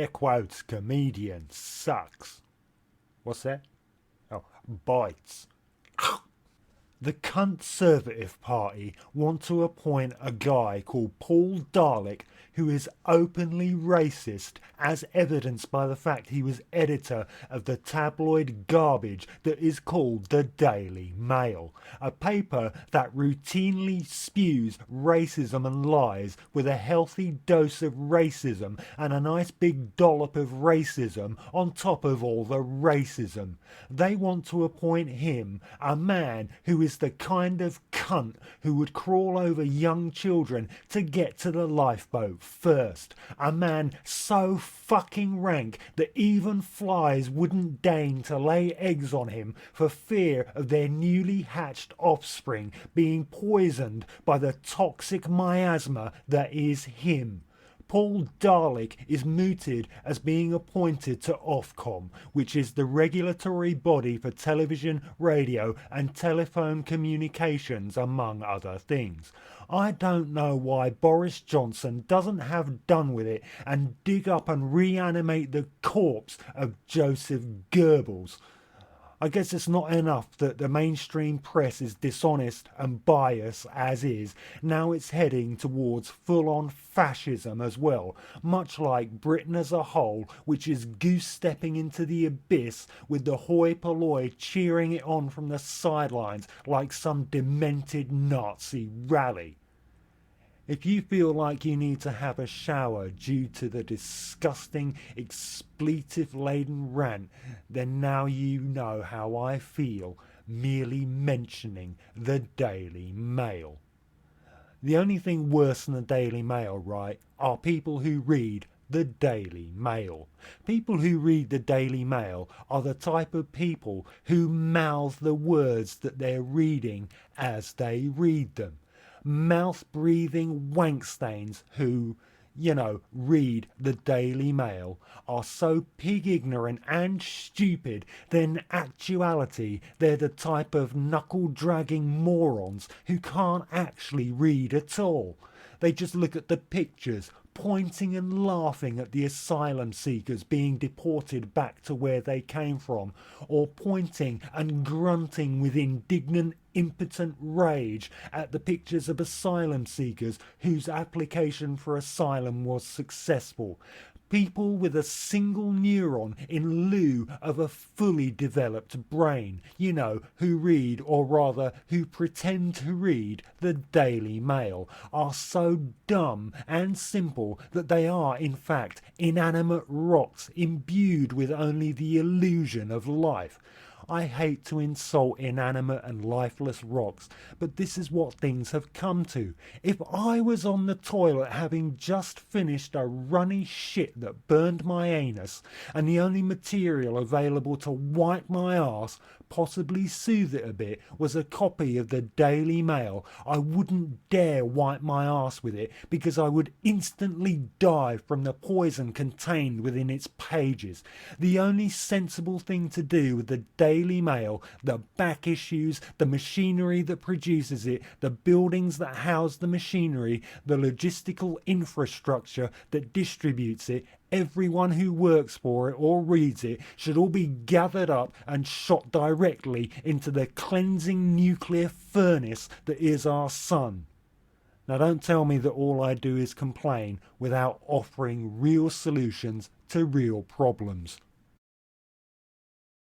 air quotes, comedian sucks. What's that? Oh, bites. The Conservative Party want to appoint a guy called Paul Dalek who is openly racist, as evidenced by the fact he was editor of the tabloid garbage that is called the Daily Mail, a paper that routinely spews racism and lies with a healthy dose of racism and a nice big dollop of racism on top of all the racism. They want to appoint him, a man who is the kind of cunt who would crawl over young children to get to the lifeboat first. A man so fucking rank that even flies wouldn't deign to lay eggs on him for fear of their newly hatched offspring being poisoned by the toxic miasma that is him. Paul Dalek is mooted as being appointed to Ofcom, which is the regulatory body for television, radio and telephone communications, among other things. I don't know why Boris Johnson doesn't have done with it and dig up and reanimate the corpse of Joseph Goebbels. I guess it's not enough that the mainstream press is dishonest and biased as is. Now it's heading towards full-on fascism as well, much like Britain as a whole, which is goose-stepping into the abyss with the hoi polloi cheering it on from the sidelines like some demented Nazi rally. If you feel like you need to have a shower due to the disgusting, expletive-laden rant, then now you know how I feel merely mentioning the Daily Mail. The only thing worse than the Daily Mail, right, are people who read the Daily Mail. People who read the Daily Mail are the type of people who mouth the words that they're reading as they read them. Mouth-breathing wankstains who, read the Daily Mail are so pig-ignorant and stupid that in actuality they're the type of knuckle-dragging morons who can't actually read at all. They just look at the pictures, pointing and laughing at the asylum seekers being deported back to where they came from, or pointing and grunting with indignant, impotent rage at the pictures of asylum seekers whose application for asylum was successful. People with a single neuron in lieu of a fully developed brain, who read, or rather who pretend to read, the Daily Mail, are so dumb and simple that they are in fact inanimate rocks imbued with only the illusion of life. I hate to insult inanimate and lifeless rocks, but this is what things have come to. If I was on the toilet having just finished a runny shit that burned my anus, and the only material available to wipe my arse, possibly soothe it a bit, was a copy of the Daily Mail, I wouldn't dare wipe my arse with it because I would instantly die from the poison contained within its pages. The only sensible thing to do with the Daily Mail, the back issues, the machinery that produces it, the buildings that house the machinery, the logistical infrastructure that distributes it, everyone who works for it or reads it should all be gathered up and shot directly into the cleansing nuclear furnace that is our sun. Now don't tell me that all I do is complain without offering real solutions to real problems.